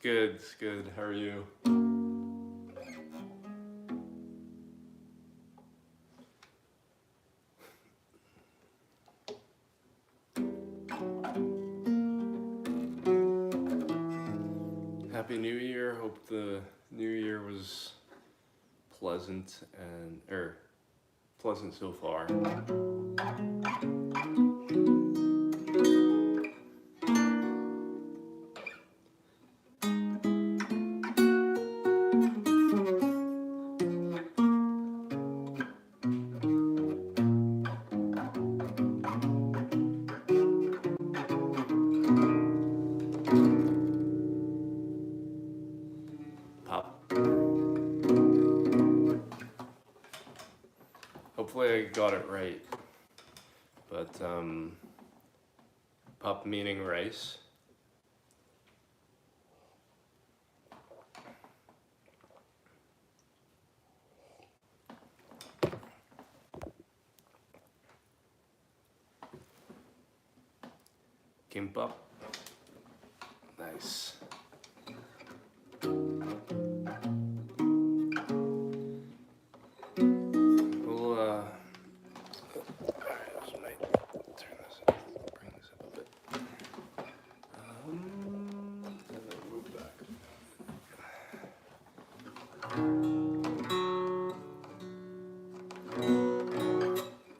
Good, it's good. How are you? Happy New Year. Hope the new year was pleasant pleasant so far. Pop. Hopefully I got it right. But pop meaning rice. Kimbap. Nice. We'll alright, I might turn this up, bring this up a bit. And then move back.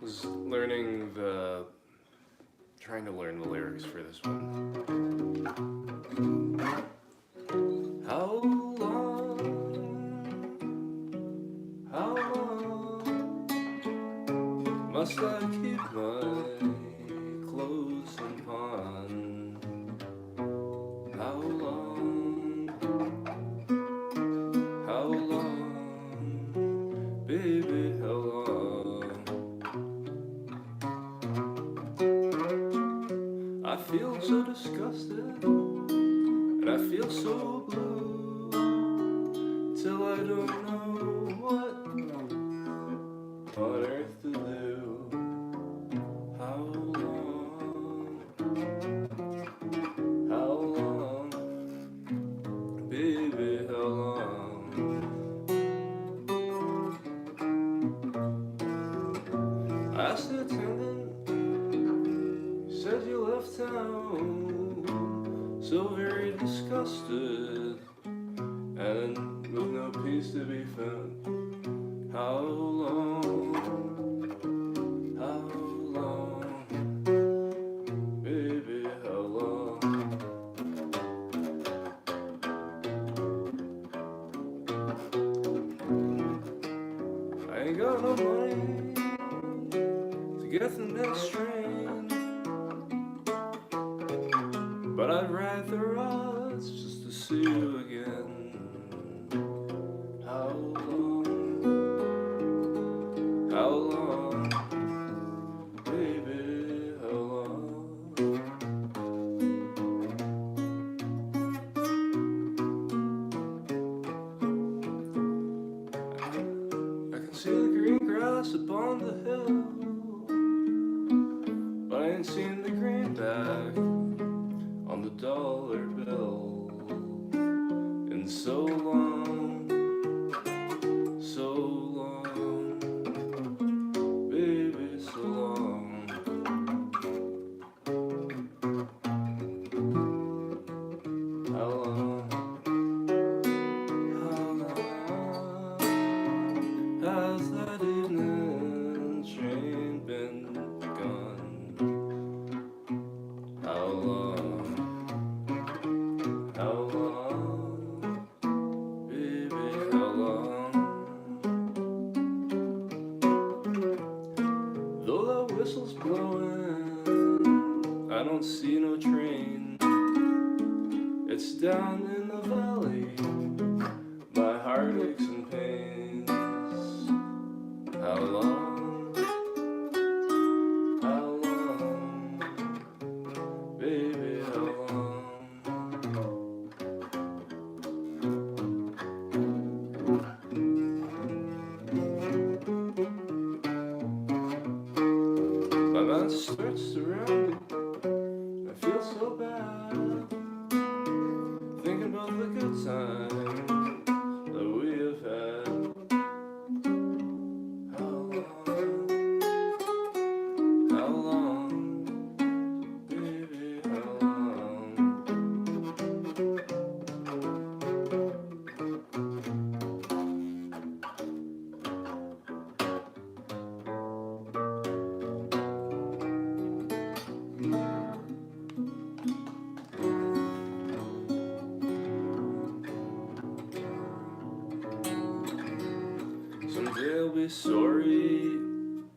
Was trying to learn the lyrics for this one. How long must I keep my clothes on? How long, baby, how long? I feel so disgusted, and I feel so blue, till I don't know what on earth to do. How long, baby, how long? I asked the attendant, he said you left town, so very disgusted, and with no peace to be found. How long, baby, how long? I ain't got no money to get the next train, but I'd ride the rods just to see you again. How long, baby, how long? I can see the green grass upon the hill, but I ain't seen the greenback on the dollar bill in so long, baby, so long. How long has that evening train been gone? How long, baby, how long? Though that whistle's blowing, I don't see no train. It's down in the valley, my heart aches and pains. How long, baby, how long? My mind starts to run, I feel so bad, thinking be sorry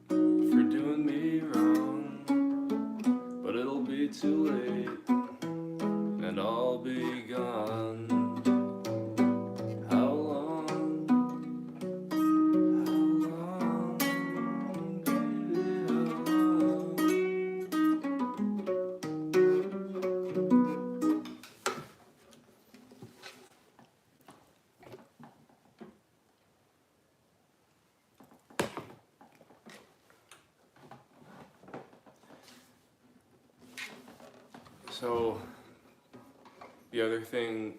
for doing me wrong, but it'll be too late and I'll be gone. How long, baby, how long? So, the other thing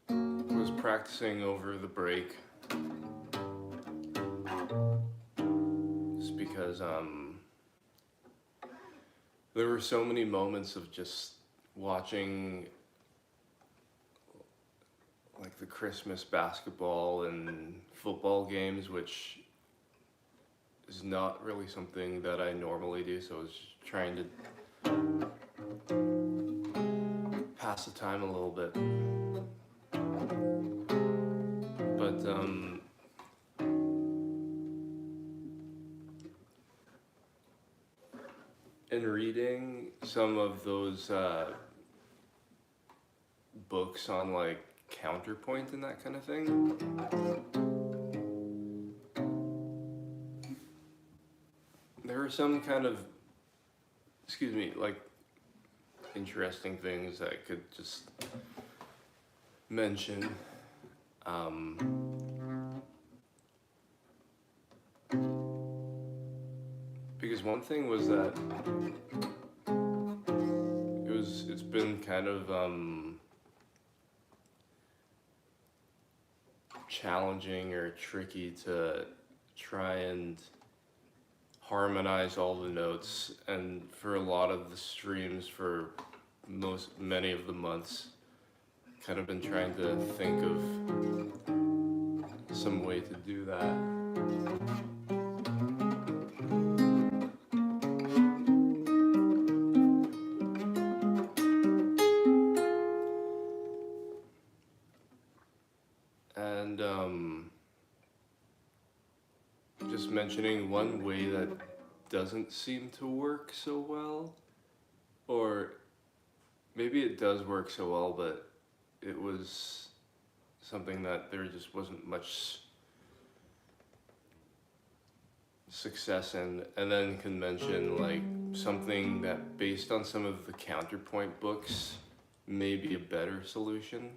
was practicing over the break. Just because there were so many moments of just watching like the Christmas basketball and football games, which is not really something that I normally do, so I was just trying to pass the time a little bit. But in reading some of those books on like counterpoint and that kind of thing, there are some kind of, like interesting things that I could just mention. Because one thing was that it's been kind of challenging or tricky to try and harmonize all the notes, and for a lot of the streams for many of the months, kind of been trying to think of some way to do that. And just mentioning one way that doesn't seem to work so well, or maybe it does work so well, but it was something that there just wasn't much success in, and then can mention like something that based on some of the counterpoint books may be a better solution.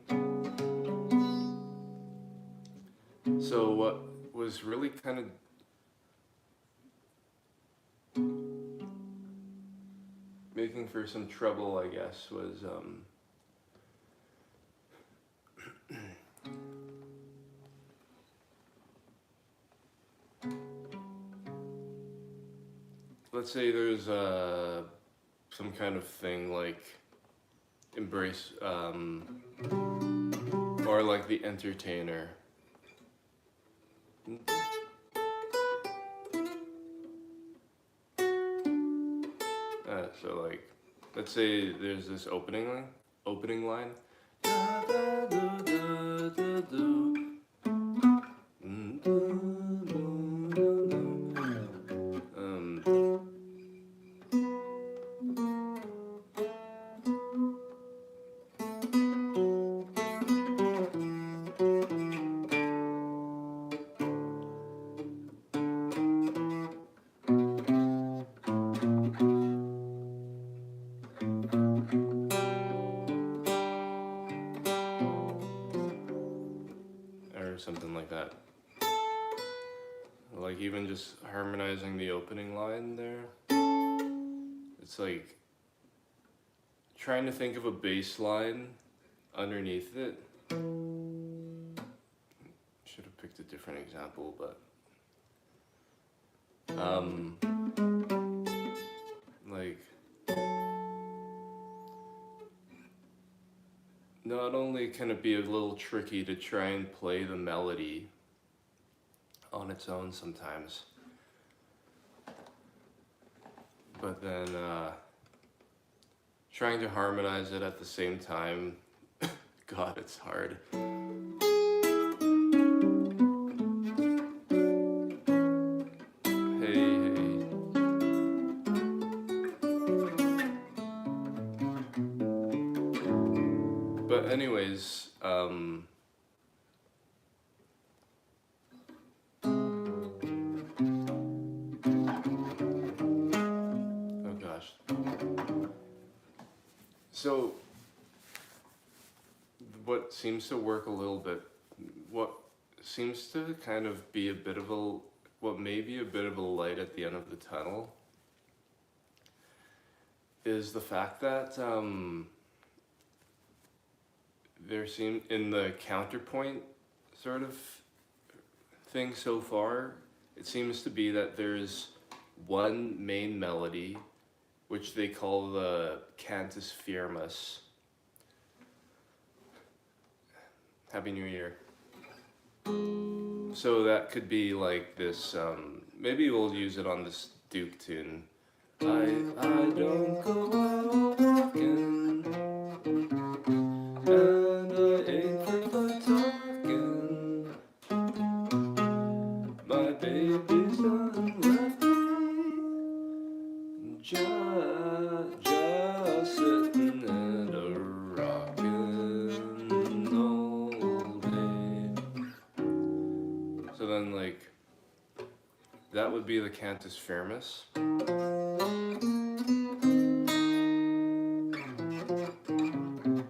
So what was really kind of making for some trouble, I guess, was let's say there's some kind of thing like embrace or like The Entertainer. So like, let's say there's this opening line. Or something like that. Like even just harmonizing the opening line there. It's like trying to think of a bass line underneath it. Should have picked a different example, but like not only can it be a little tricky to try and play the melody on its own sometimes, but then trying to harmonize it at the same time, God, it's hard. But anyways, oh gosh. So what seems to work a little bit, what seems to kind of be a bit of a, what may be a bit of a light at the end of the tunnel is the fact that there seemed, in the counterpoint sort of thing so far, it seems to be that there's one main melody, which they call the cantus firmus. Happy New Year. So that could be like this, maybe we'll use it on this Duke tune. I don't go out walking, and I ain't for talking. My baby's done left me, just sitting and a rockin' all day. So then, like, that would be the cantus firmus.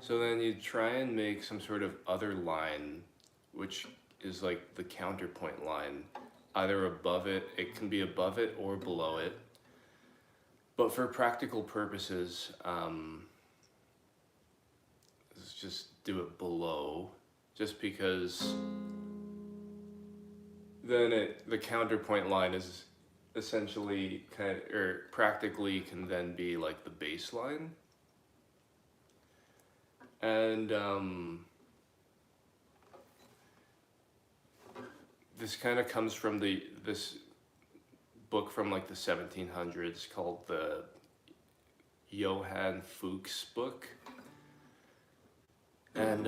So then you try and make some sort of other line, which is like the counterpoint line, either above it, it can be above it or below it. But for practical purposes, let's just do it below, just because then the counterpoint line is essentially kind of, or practically can then be like the bass line. And this kind of comes from this book from like the 1700s called the Johann Fuchs book. And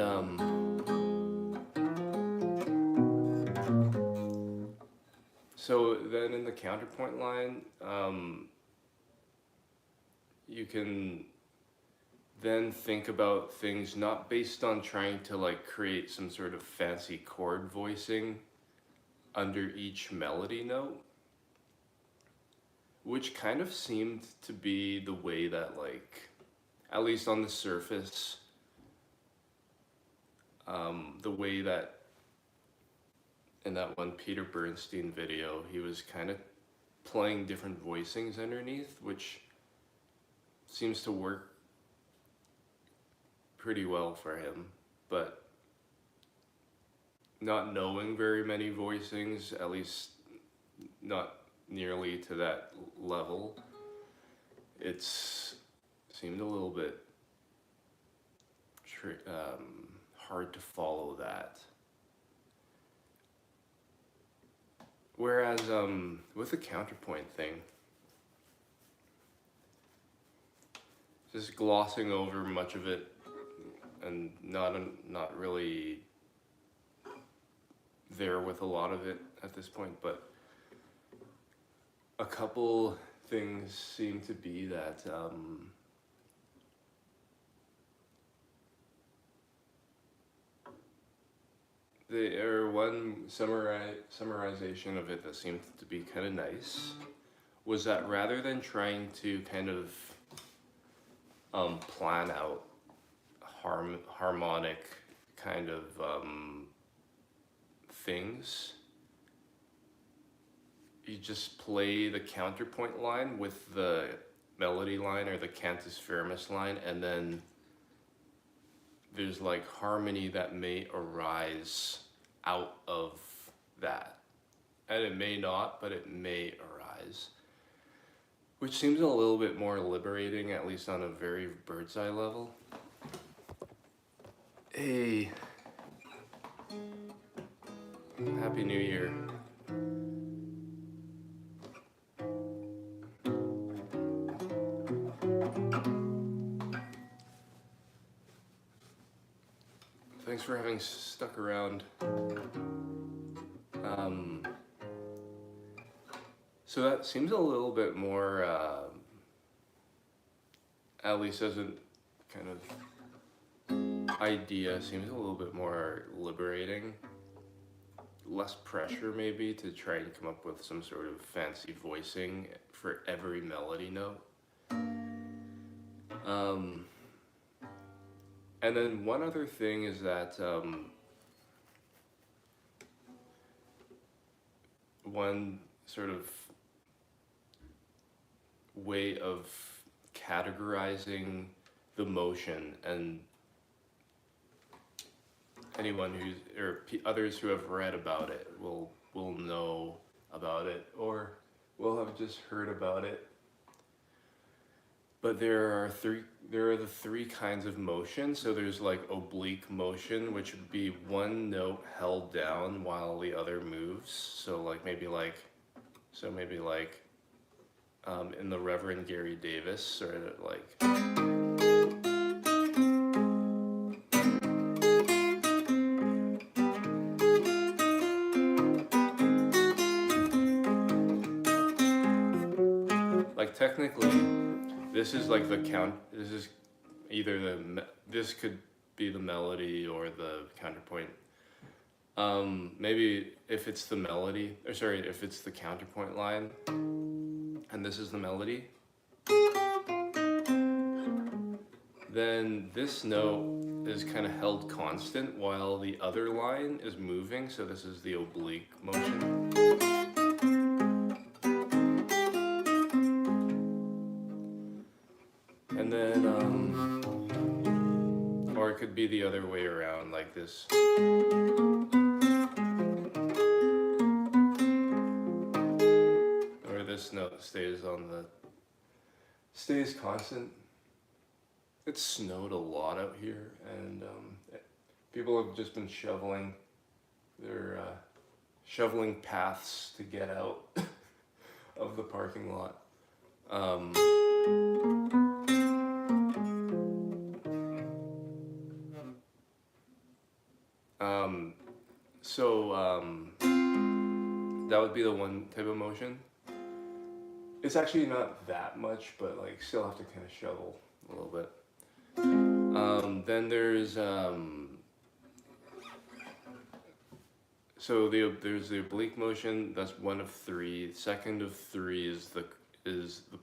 so then in the counterpoint line, you can then think about things not based on trying to like create some sort of fancy chord voicing under each melody note, which kind of seemed to be the way that, like, at least on the surface, the way that in that one Peter Bernstein video, he was kind of playing different voicings underneath, which seems to work pretty well for him. But not knowing very many voicings, at least not nearly to that level, it's seemed a little bit hard to follow that. Whereas with the counterpoint thing, just glossing over much of it and not really there with a lot of it at this point, but a couple things seem to be that one summarization of it that seemed to be kind of nice was that rather than trying to kind of plan out harmonic kind of things, you just play the counterpoint line with the melody line or the cantus firmus line, and then there's like harmony that may arise out of that. And it may not, but it may arise. Which seems a little bit more liberating, at least on a very bird's eye level. Hey. Happy New Year. Thanks for having stuck around. So that seems a little bit more, at least as a kind of idea seems a little bit more liberating, less pressure maybe to try and come up with some sort of fancy voicing for every melody note. And then one other thing is that one sort of way of categorizing the motion, and anyone who's or others who have read about it will know about it or will have just heard about it. But there are the three kinds of motion. So there's like oblique motion, which would be one note held down while the other moves. So maybe like in the Reverend Gary Davis, sort of like. Like technically, this is like the count. This is either this could be the melody or the counterpoint. Maybe if it's the melody, or sorry, if it's the counterpoint line, and this is the melody, then this note is kind of held constant while the other line is moving. So this is the oblique motion. And then, or it could be the other way around, like this. Or this note stays constant. It snowed a lot out here, and people have just been shoveling. They're shoveling paths to get out of the parking lot. That would be the one type of motion. It's actually not that much, but like still have to kind of shovel a little bit. Then there's there's the oblique motion. That's one of three. Second of three is the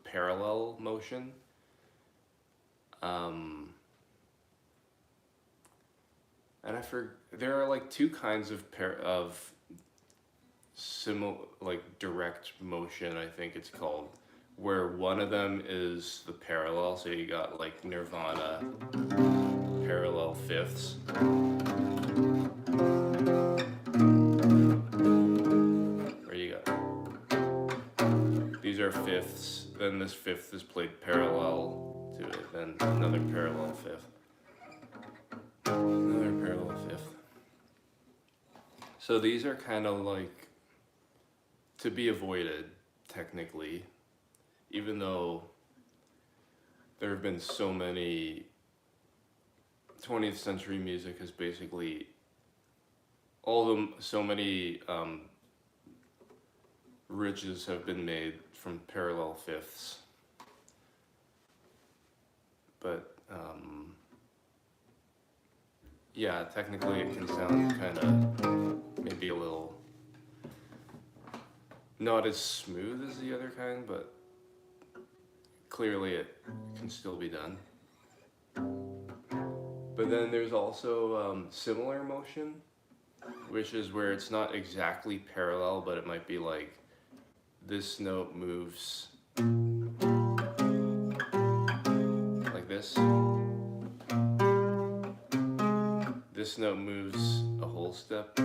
parallel motion. And there are like two kinds of direct motion, I think it's called, where one of them is the parallel. So you got like Nirvana parallel fifths. Where you got these are fifths, then this fifth is played parallel to it, then another parallel fifth. Another parallel fifth. So these are kind of like to be avoided, technically, even though there have been so many 20th century music has basically so many ridges have been made from parallel fifths. But yeah, technically it can sound kind of maybe a little not as smooth as the other kind, but clearly it can still be done. But then there's also similar motion, which is where it's not exactly parallel, but it might be like this note moves like this. This note moves a whole step.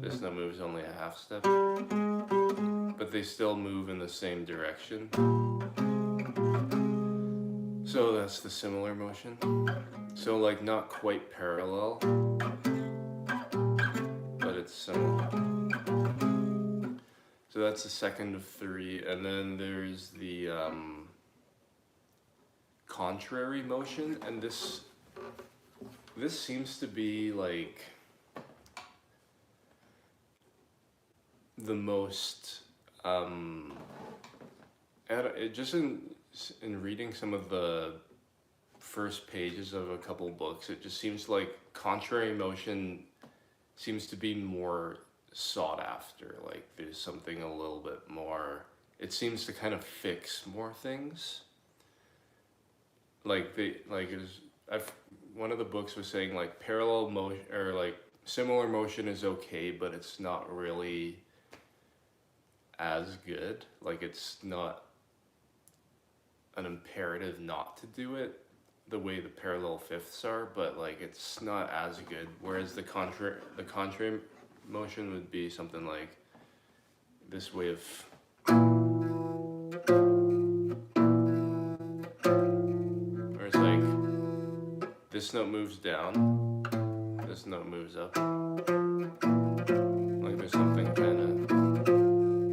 This note moves only a half step. But they still move in the same direction. So that's the similar motion. So like not quite parallel, but it's similar. So that's the second of three. And then there's the contrary motion, and this seems to be like the most just in reading some of the first pages of a couple books, it just seems like contrary motion seems to be more sought after. Like there's something a little bit more, it seems to kind of fix more things. Like one of the books was saying like parallel motion or like similar motion is okay, but it's not really as good. Like it's not an imperative not to do it the way the parallel fifths are, but like it's not as good. Whereas the contrary motion would be something like this way of where it's like this note moves down, this note moves up. Like there's something kind of,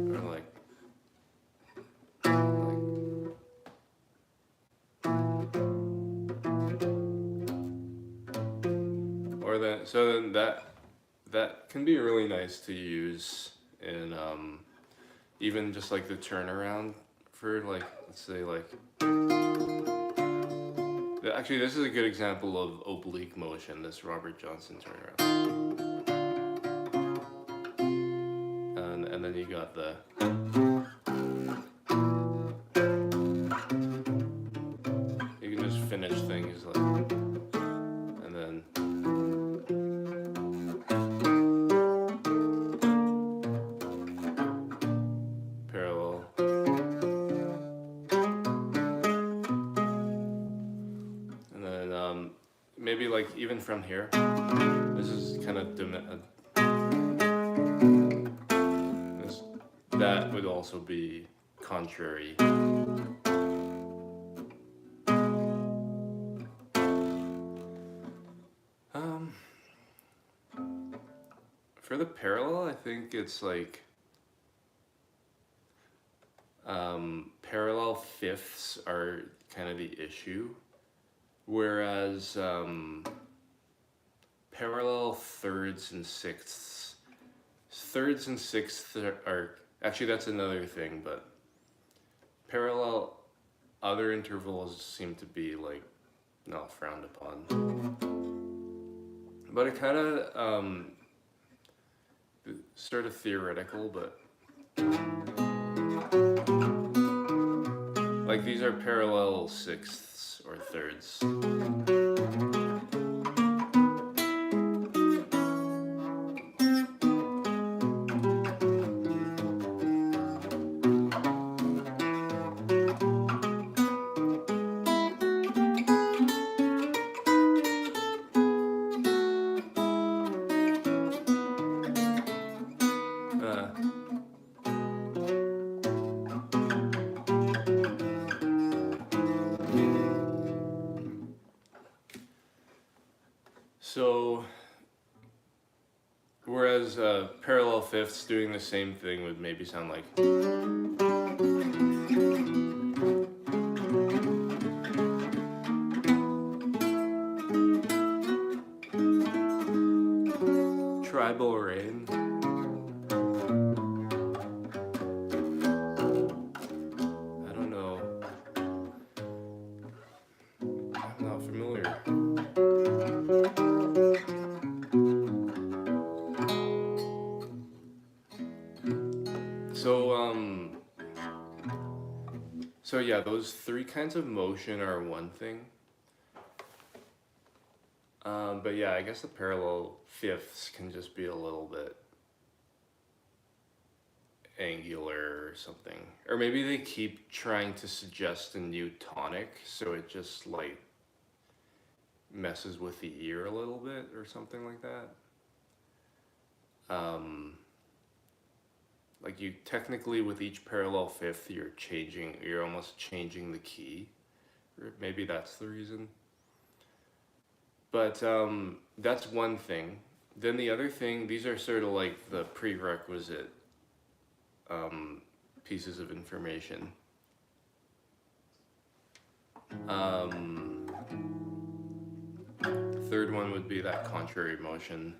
or like or then so then that can be really nice to use in even just like the turnaround for like, let's say like, actually this is a good example of oblique motion, this Robert Johnson turnaround. And then you got the you can just finish things like, and then parallel. And then maybe like even from here, this is kind of that would also be contrary. For the parallel, I think it's like parallel fifths are kind of the issue, whereas parallel thirds and sixths are actually, that's another thing, but parallel other intervals seem to be like not frowned upon. But it kind of sort of theoretical, but like these are parallel sixths or thirds. So, whereas parallel fifths doing the same thing would maybe sound like tribal rain. I don't know. I'm not familiar. So yeah, those three kinds of motion are one thing. But yeah, I guess the parallel fifths can just be a little bit angular or something. Or maybe they keep trying to suggest a new tonic, so it just like messes with the ear a little bit or something like that. Like you technically with each parallel fifth you're almost changing the key. Or maybe that's the reason. But that's one thing. Then the other thing, these are sort of like the prerequisite pieces of information. Third one would be that contrary motion.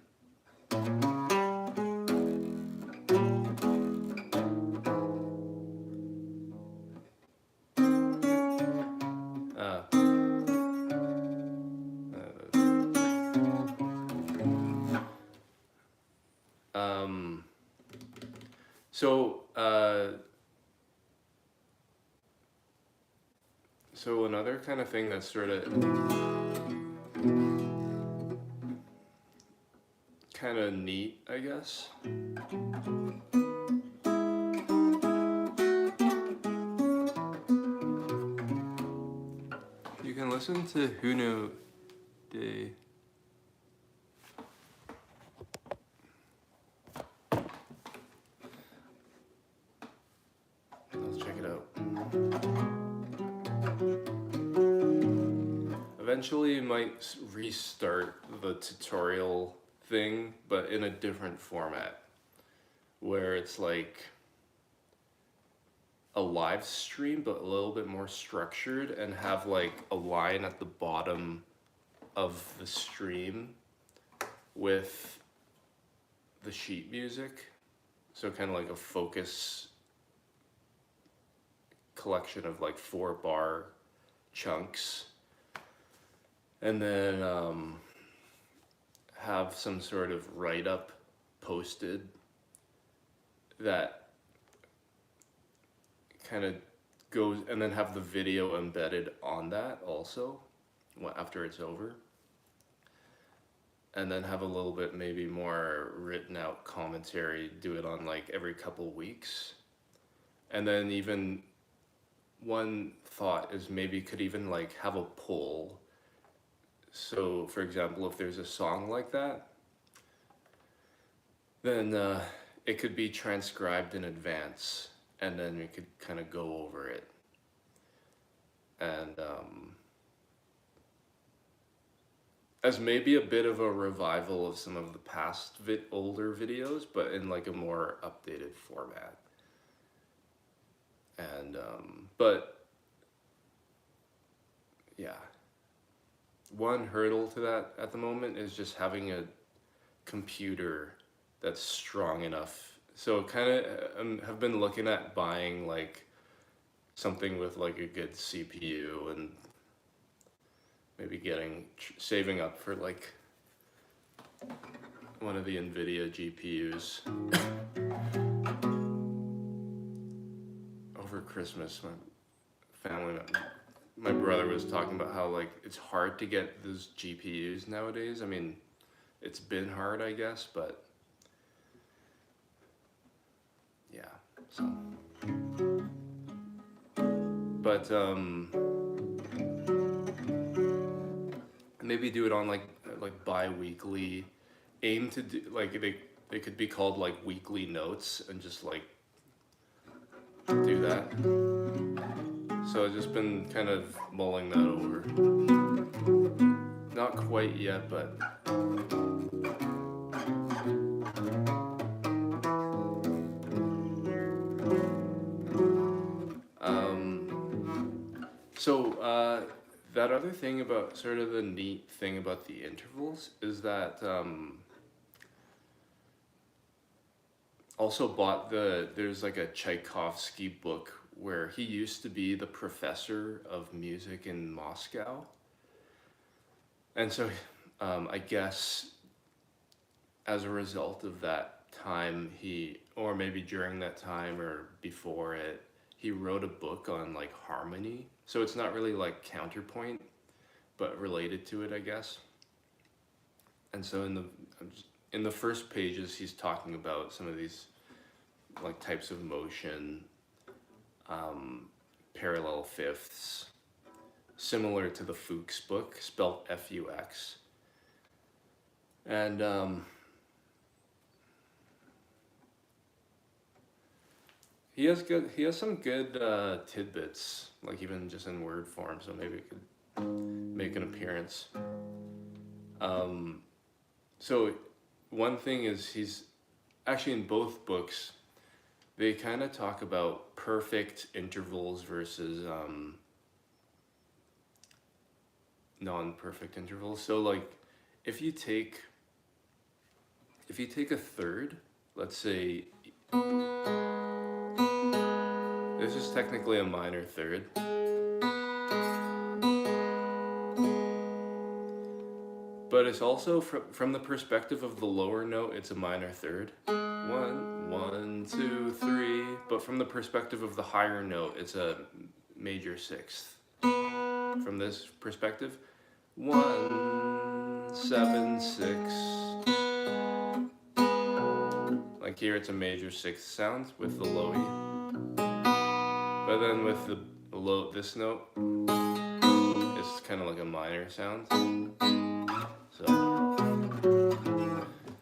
So, so another kind of thing that's sort of kind of neat, I guess. You can listen to Huno de. Let's check it out. Eventually, you might restart the tutorial thing, but in a different format, where it's like a live stream, but a little bit more structured, and have like a line at the bottom of the stream with the sheet music. So kind of like a focus collection of like 4-bar chunks. And then have some sort of write-up posted that kind of goes, and then have the video embedded on that also after it's over. And then have a little bit maybe more written out commentary, do it on like every couple weeks. And then even one thought is maybe could even like have a poll. So for example, if there's a song like that, then it could be transcribed in advance, and then we could kind of go over it. And as maybe a bit of a revival of some of the past older videos, but in like a more updated format. And but yeah, one hurdle to that at the moment is just having a computer that's strong enough. So kind of have been looking at buying like something with like a good CPU, and maybe saving up for like one of the NVIDIA GPUs. Over Christmas, my brother was talking about how like it's hard to get those GPUs nowadays. I mean, it's been hard, I guess, but yeah. So, but maybe do it on like bi-weekly. Aim to do like they could be called like weekly notes, and just like do that. So I've just been kind of mulling that over. Not quite yet, but so that other thing about sort of the neat thing about the intervals is that also bought there's like a Tchaikovsky book where he used to be the professor of music in Moscow. And so I guess as a result of that time, or maybe during that time or before it, he wrote a book on like harmony. So it's not really like counterpoint, but related to it, I guess. And so in the first pages, he's talking about some of these like types of motion, parallel fifths, similar to the Fuchs book, spelled F-U-X. And he has some good tidbits, like even just in word form, so maybe it could make an appearance. So one thing is he's actually in both books, they kind of talk about perfect intervals versus non-perfect intervals. So like if you take a third, let's say this is technically a minor third, but it's also from the perspective of the lower note, it's a minor third. 1, 1, 2, 3, but from the perspective of the higher note, it's a major sixth. From this perspective, 1, 7, 6. Like here, it's a major sixth sound with the low E. But then with the low, this note, it's kind of like a minor sound.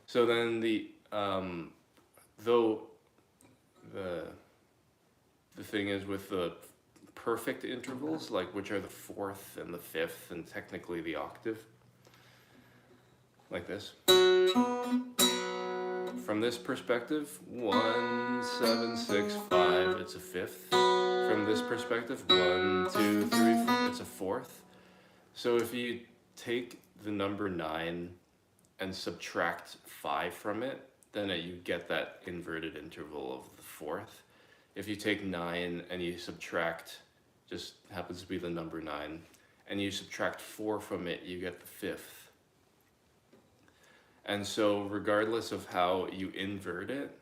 So then though the thing is with the perfect intervals, like which are the fourth and the fifth, and technically the octave, like this. From this perspective, 1, 7, 6, 5, it's a fifth. From this perspective, 1, 2, 3, 4, it's a fourth. So if you take the number 9 and subtract 5 from it, then you get that inverted interval of the fourth. If you take 9 and you subtract, just happens to be the number 9, and you subtract 4 from it, you get the fifth. And so regardless of how you invert it,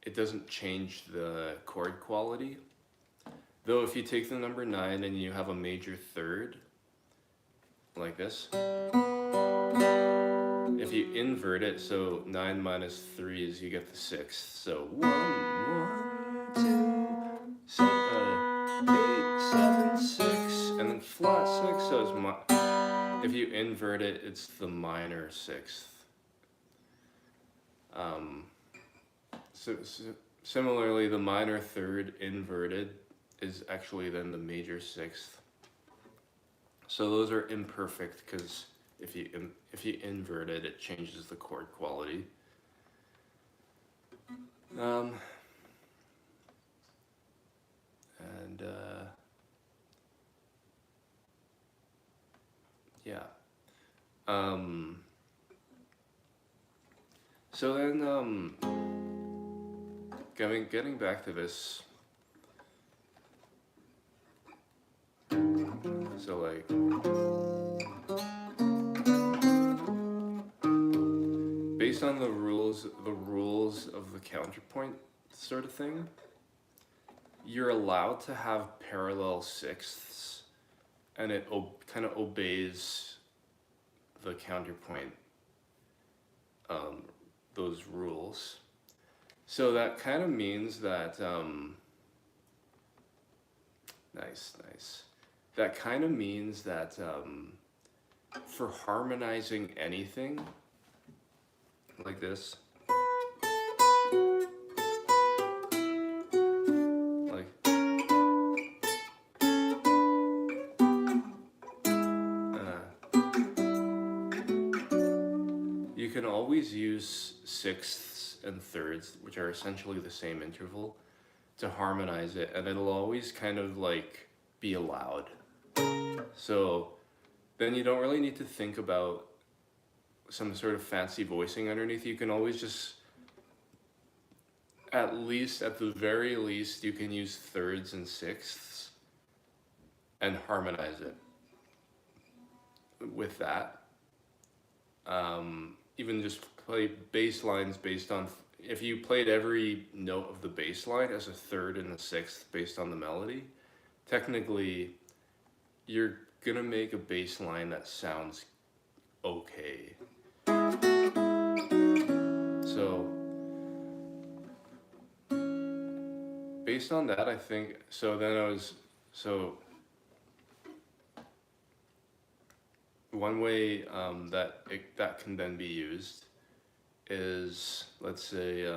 it doesn't change the chord quality. Though if you take the number 9 and you have a major third, like this, if you invert it, so 9 minus 3 is you get the sixth. So 1, 1, 2, 7, 8, 7, 6, and then flat 6. So it's if you invert it, it's the minor sixth. Similarly, the minor third inverted is actually then the major sixth. So those are imperfect because if you invert it, it changes the chord quality. Yeah. So then, getting back to this, so like, based on the rules of the counterpoint sort of thing, you're allowed to have parallel sixths, and it kind of obeys the counterpoint, those rules. So that kind of means that, nice. That kind of means that for harmonizing anything, like this, like, you can always use sixths and thirds, which are essentially the same interval, to harmonize it, and it'll always kind of like be allowed. So then you don't really need to think about some sort of fancy voicing underneath. You can always just, at the very least, you can use thirds and sixths and harmonize it with that. Even just play bass lines based on, if you played every note of the bass line as a third and a sixth based on the melody, technically you're gonna make a bass line that sounds okay. So based on that, I think, one way that can then be used is, let's say,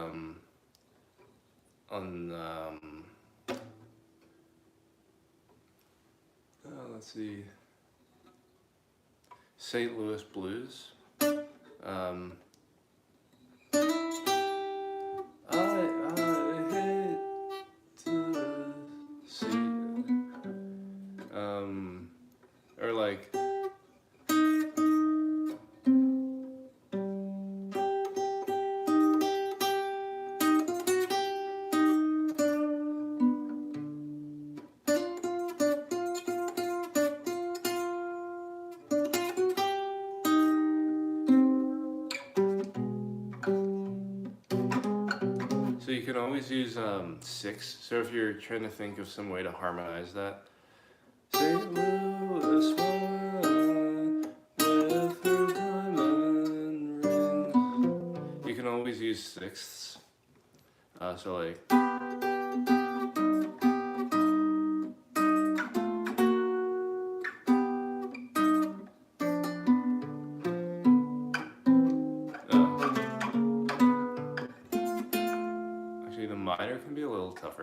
let's see, St. Louis Blues. Or like, So you can always use six. So if you're trying to think of some way to harmonize that, St. Louis woman with her diamond rings. You can always use sixths. So like. Actually, the minor can be a little tougher.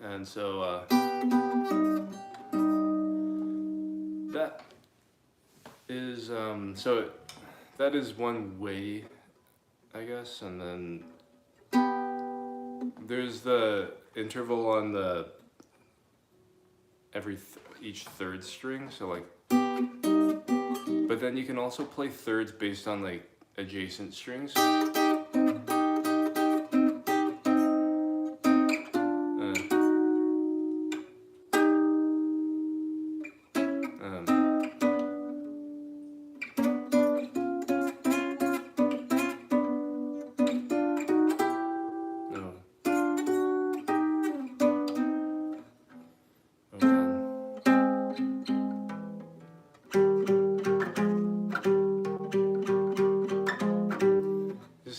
And so that is that is one way, I guess, and then there's the interval on the each third string, so like, but then you can also play thirds based on like adjacent strings.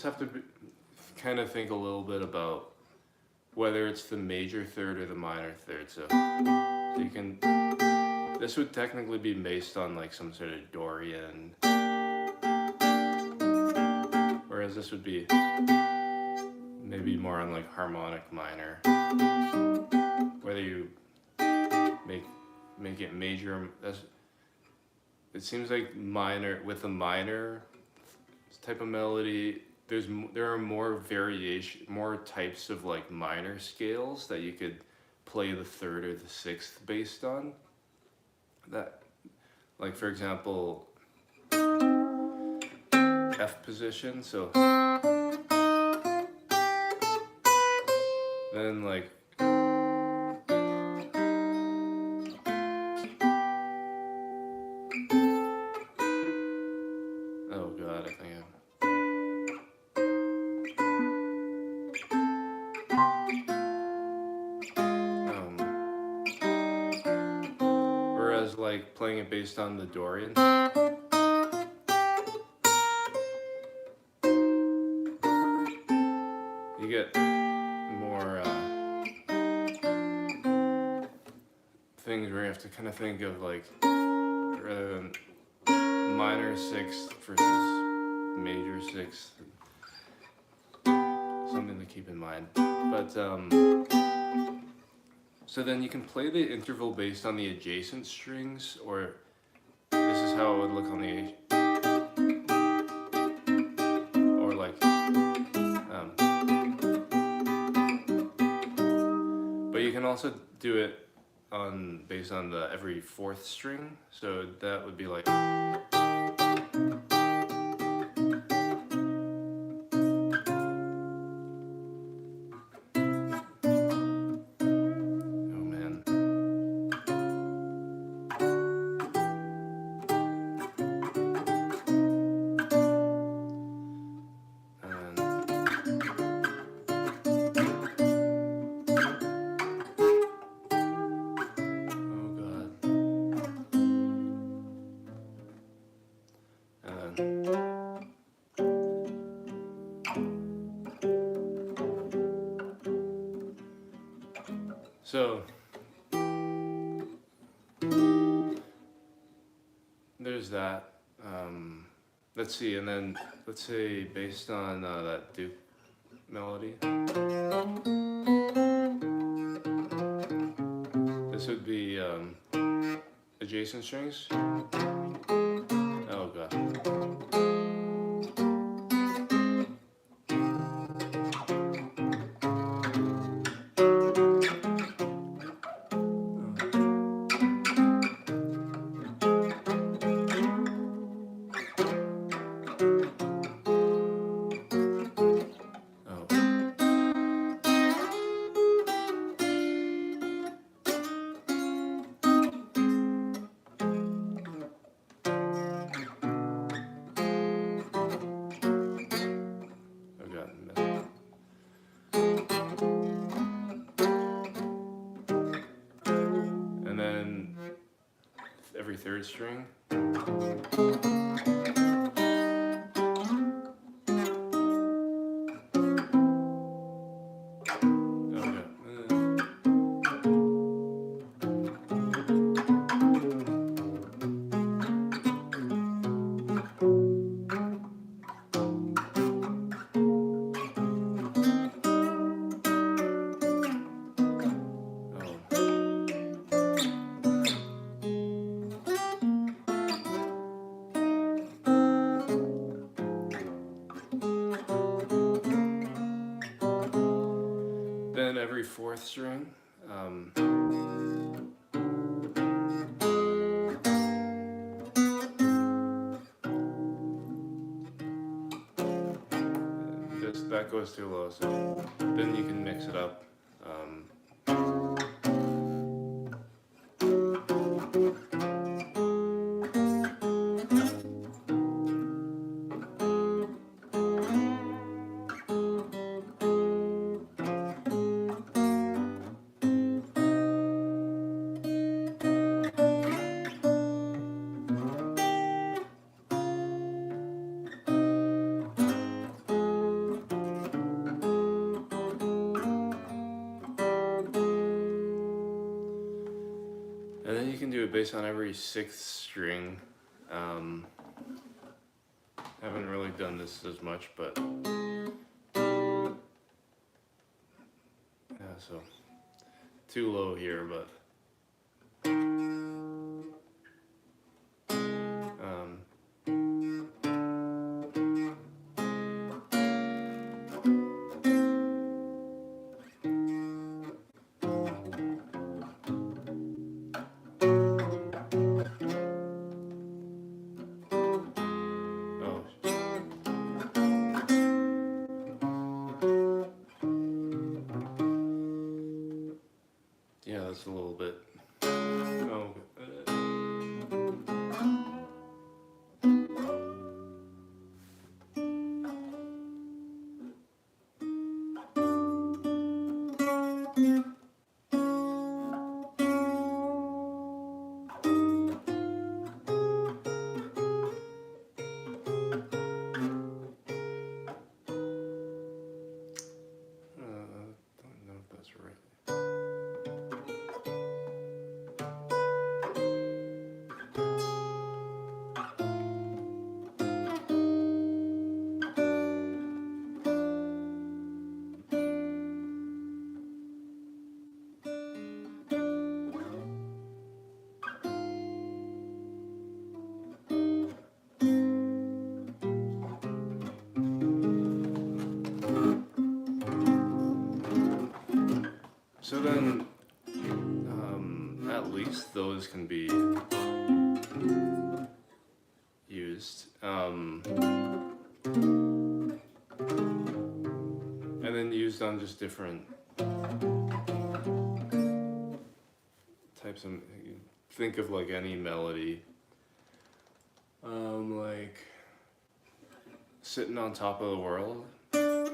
Have to kind of think a little bit about whether it's the major third or the minor third. So you can, this would technically be based on like some sort of Dorian, whereas this would be maybe more on like harmonic minor. Whether you make it major, it seems like minor, with a minor type of melody, there are more types of like minor scales that you could play the third or the sixth based on. That, like for example, F position. So then like. Oh God, I think whereas like playing it based on the Dorian, you get more things where you have to kind of think of like, rather than minor sixth versus major sixth, something to keep in mind. But so then you can play the interval based on the adjacent strings, or this is how it would look on the or like but you can also do it based on the every fourth string, so that would be like. So there's that. Let's see, and then let's say based on that Duke melody, this would be adjacent strings. Oh God. third string. Then every fourth string, that goes too low, so then you can mix it up. And then you can do it based on every sixth string. Haven't really done this as much, but yeah, so too low here, but yeah, that's a little bit. Oh. Don't know if that's right. So then, at least those can be used. And then used on just different types of, think of like any melody. Like Sitting on Top of the World. Da,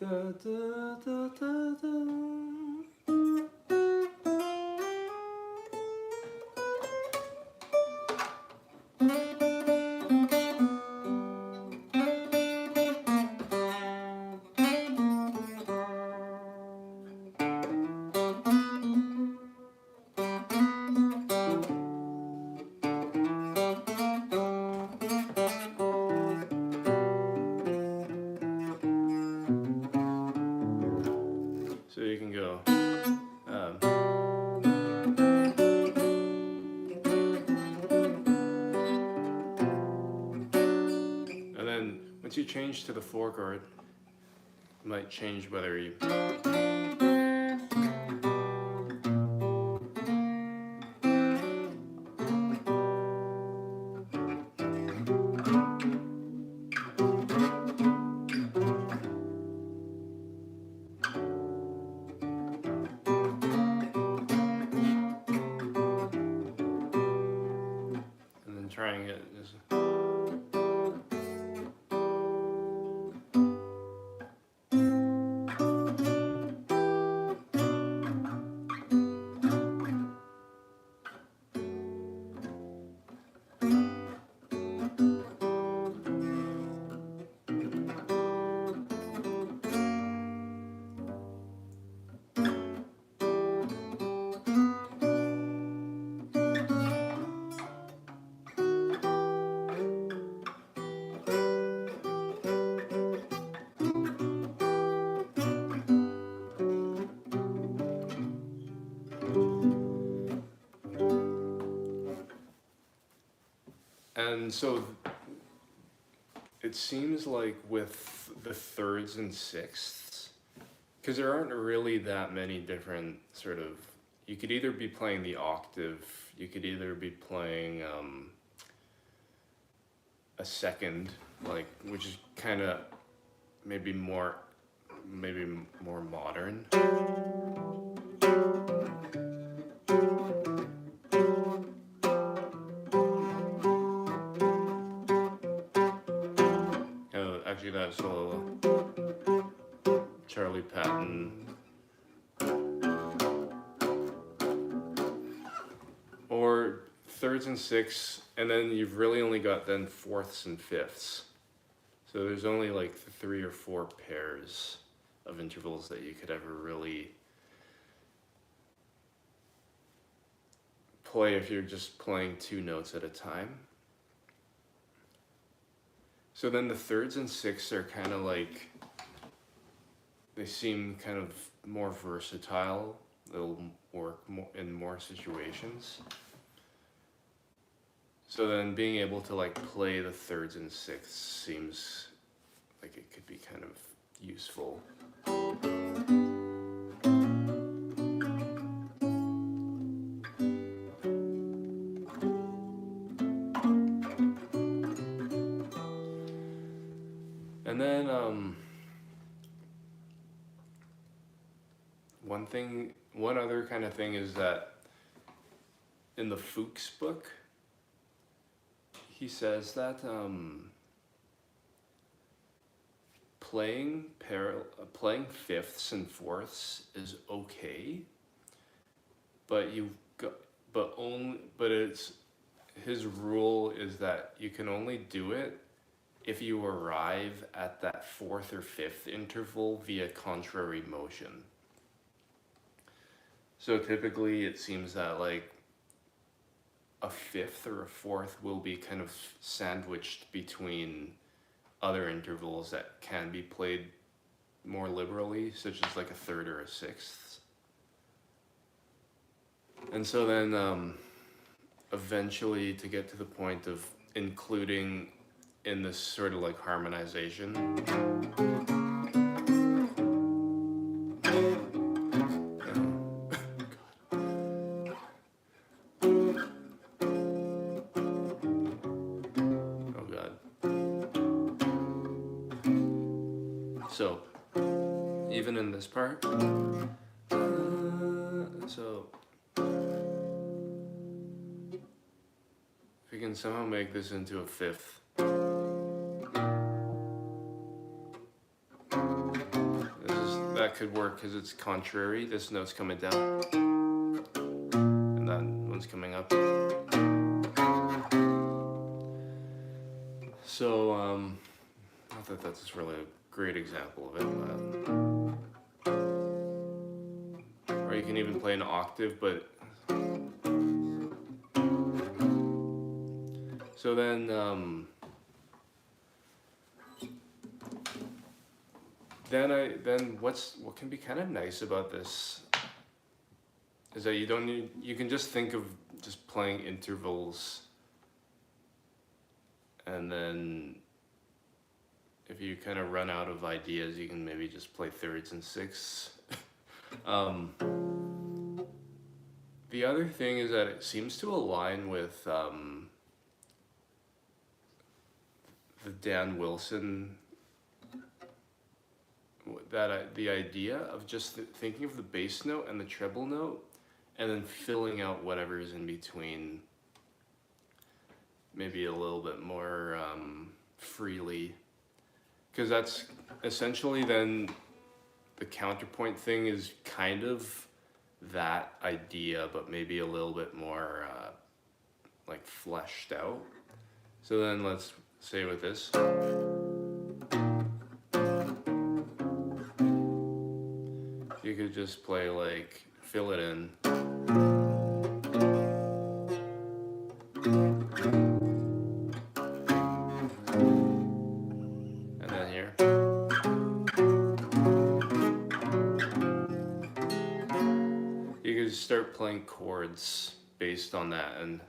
da, da, da, da, da. So you can go. And then once you change to the 4 chord, it might change whether you. Trying it is. And so it seems like with the thirds and sixths, because there aren't really that many different sort of, you could either be playing the octave, you could either be playing a second, like, which is kind of maybe more modern. Actually, that's Charlie Patton. Or thirds and sixths, and then you've really only got then fourths and fifths. So there's only like 3 or 4 pairs of intervals that you could ever really play if you're just playing 2 notes at a time. So then the thirds and sixths are kind of like, they seem kind of more versatile. They'll work more in more situations. So then being able to like play the thirds and sixths seems like it could be kind of useful. And then one other kind of thing is that in the Fuchs book, he says that playing fifths and fourths is okay, but it's his rule is that you can only do it if you arrive at that fourth or fifth interval via contrary motion. So typically it seems that like a fifth or a fourth will be kind of sandwiched between other intervals that can be played more liberally, such as like a third or a sixth. And so then eventually to get to the point of including in this sort of like harmonization, so even in this part, so if we can somehow make this into a fifth, that could work because it's contrary. This note's coming down and that one's coming up. So not that that's really a great example of it, but or you can even play an octave, but so then what can be kind of nice about this is that you can just think of just playing intervals, and then if you kind of run out of ideas, you can maybe just play thirds and sixths. The other thing is that it seems to align with the Dan Wilson, that the idea of just thinking of the bass note and the treble note and then filling out whatever is in between maybe a little bit more freely, because that's essentially then the counterpoint thing is kind of that idea, but maybe a little bit more like fleshed out. So then let's say with this, you could just play like, fill it in. And then here. You could start playing chords based on that, and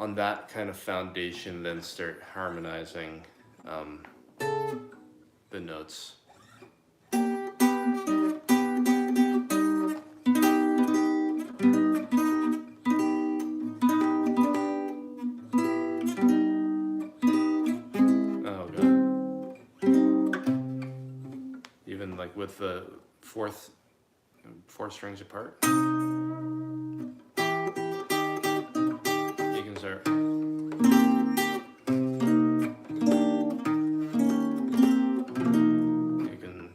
on that kind of foundation, then start harmonizing the notes. Oh god. Even like with the four strings apart, you can start. You can.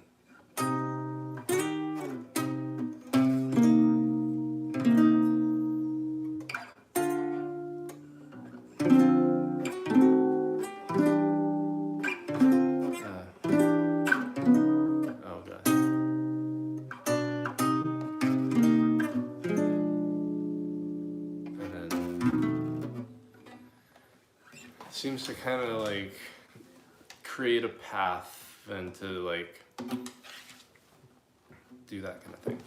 Oh god. And then it seems to kind of like create a path and to like do that kind of thing.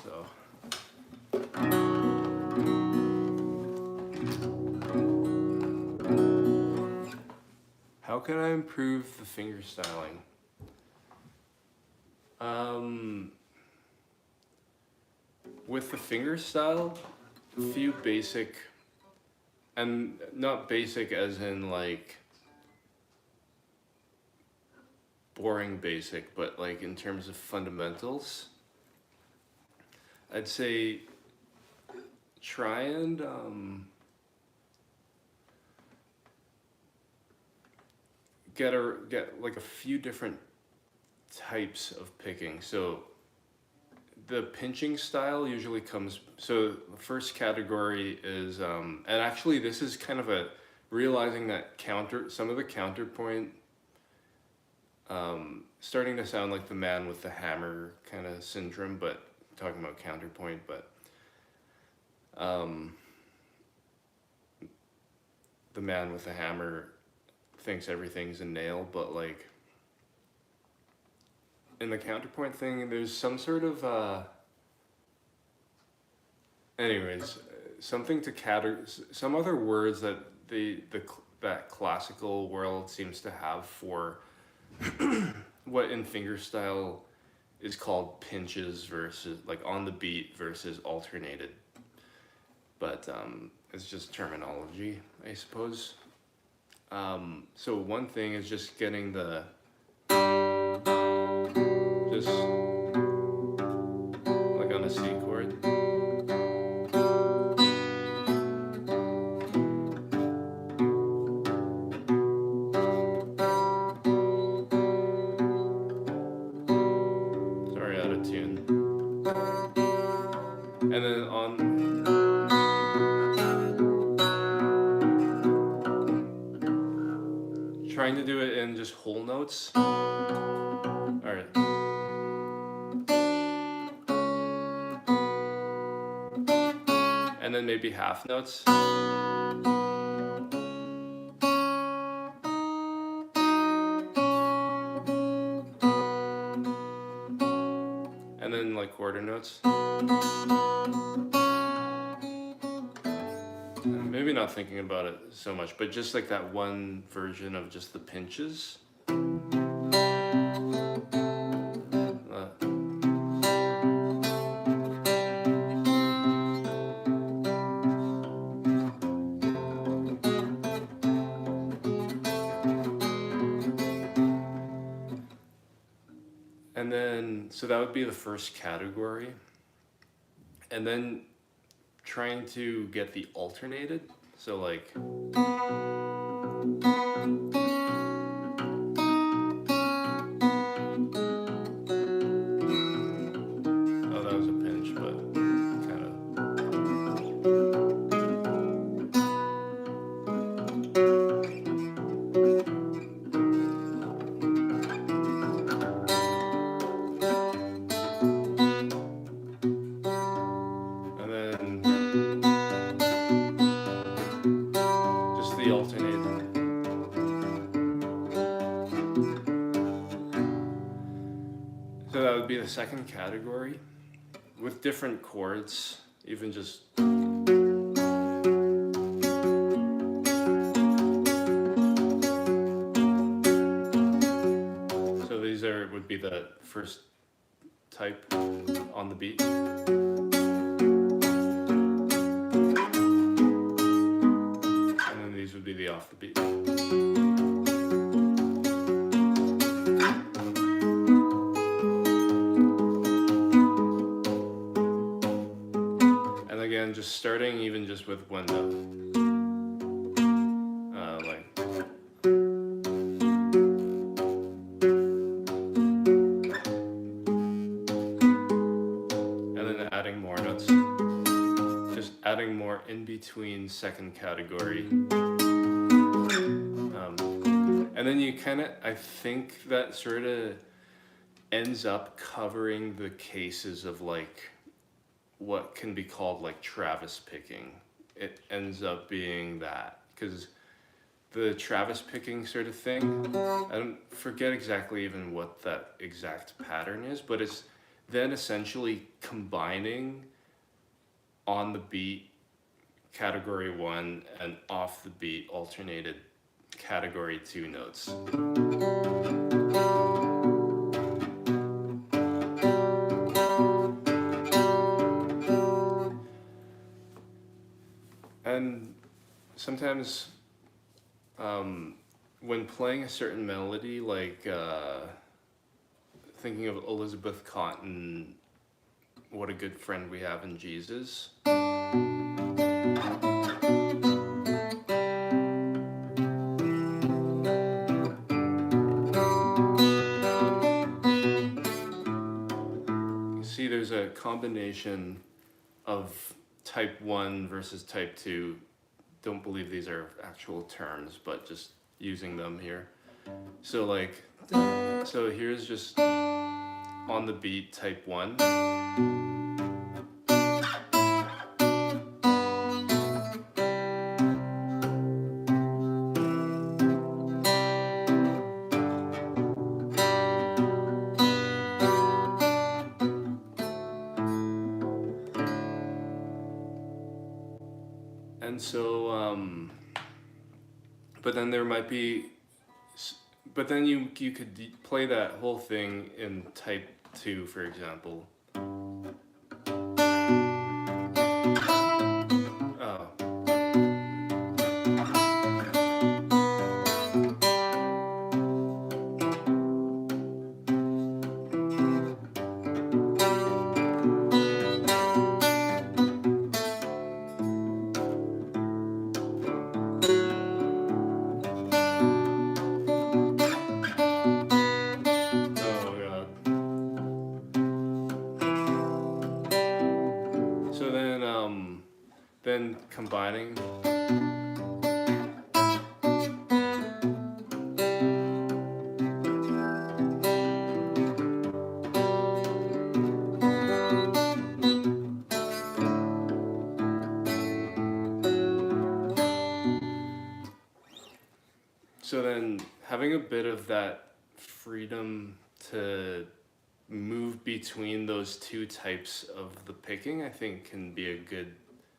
So how can I improve the finger styling? With the finger style, a few basic, and not basic as in like boring basic, but like in terms of fundamentals, I'd say try and get like a few different types of picking. So the pinching style usually comes, so the first category is and actually this is kind of a realizing that some of the counterpoint starting to sound like the man with the hammer kind of syndrome, but talking about counterpoint, but the man with the hammer thinks everything's a nail, but like in the counterpoint thing, there's some sort of anyways, something to some other words that that classical world seems to have for what in fingerstyle is called pinches versus like on the beat versus alternated, but it's just terminology, I suppose. So one thing is just getting the just like on a C chord. Sorry, out of tune. And then on trying to do it in just whole notes. Alright. And then maybe half notes. And then like quarter notes. Maybe not thinking about it so much, but just like that one version of just the pinches. And then, so that would be the first category. And then trying to get the alternated. So like, oh, that was a pinch, but kind of. And then just the alternated. So that would be the second category, with different chords, even just so these would be the first type on the beat. And then these would be the off the beat. And again, just starting even just with one note. Adding more notes, just adding more in between second category. And then you kind of, I think that sort of ends up covering the cases of like what can be called like Travis picking. It ends up being that, because the Travis picking sort of thing, I don't forget exactly even what that exact pattern is, but it's then essentially combining on the beat category 1 and off the beat alternated category 2 notes. And sometimes when playing a certain melody, like thinking of Elizabeth Cotton, What a Good Friend We Have in Jesus. You see there's a combination of type 1 versus type 2. Don't believe these are actual terms, but just using them here. So like, so here's just on the beat type 1. And so, but then there might be, but then you could play that whole thing in type 2, for example. Oh. Then combining. So then having a bit of that freedom to move between those two types of the picking, I think can be a good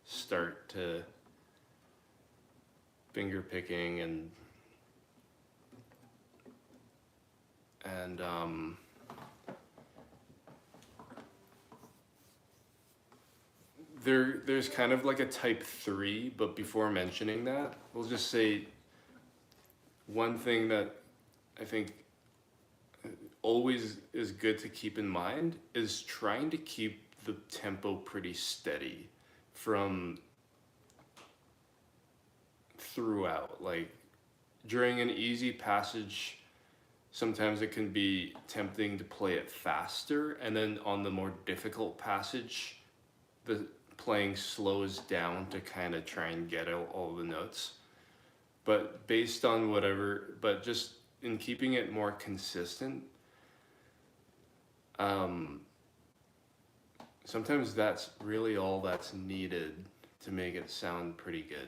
start to finger picking and there's kind of like a type 3, but before mentioning that, we'll just say one thing that I think always is good to keep in mind is trying to keep the tempo pretty steady from throughout. Like during an easy passage, sometimes it can be tempting to play it faster, and then on the more difficult passage, the playing slows down to kind of try and get out all the notes. But based on whatever, but just in keeping it more consistent, sometimes that's really all that's needed to make it sound pretty good.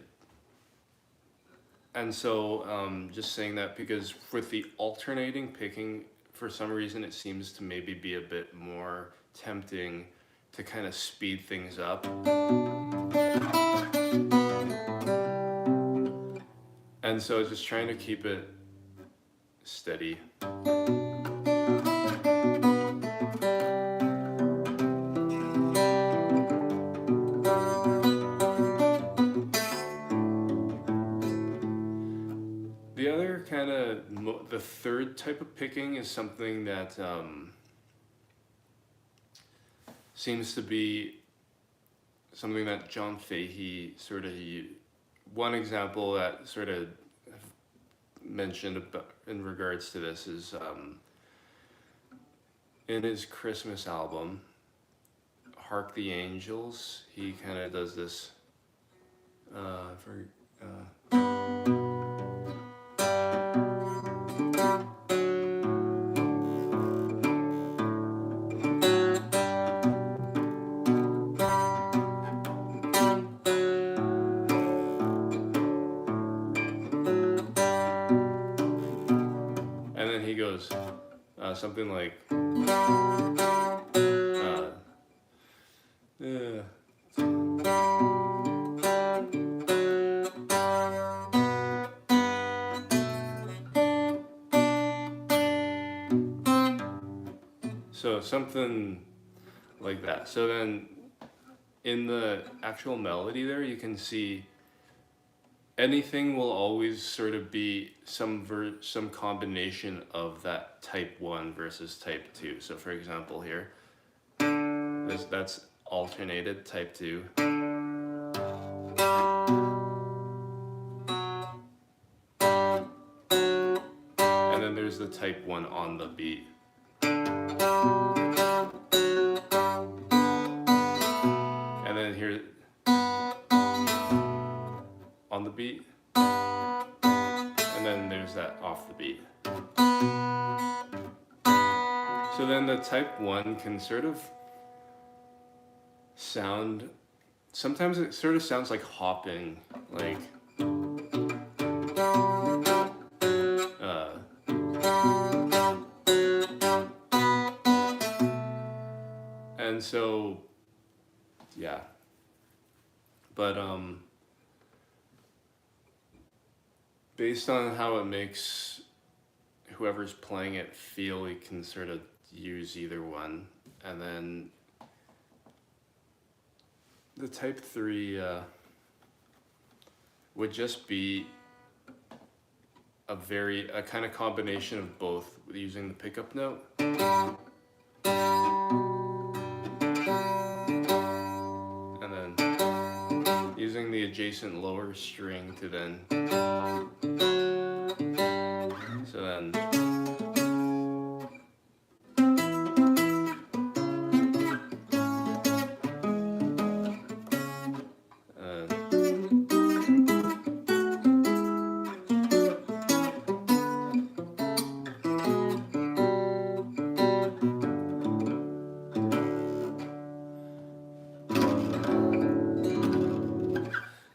And so just saying that because with the alternating picking, for some reason it seems to maybe be a bit more tempting to kind of speed things up. And so just trying to keep it steady. The other kind of, the third type of picking is something that seems to be something that John Fahey sort of, one example that sort of mentioned about, in regards to this is in his Christmas album, Hark the Angels, he kind of does this and then he goes something like yeah. So something like that. So then in the actual melody there, you can see anything will always sort of be some combination of that type 1 versus type 2. So for example here, that's alternated type 2. And then there's the type 1 on the beat. And then here on the beat. And then there's that off the beat. So then the type 1 can sort of sound, sometimes it sort of sounds like hopping, like and so yeah, but based on how it makes whoever's playing it feel, you can sort of use either one. And then the type 3 would just be a kind of combination of both, using the pickup note and then using the adjacent lower string to then, so then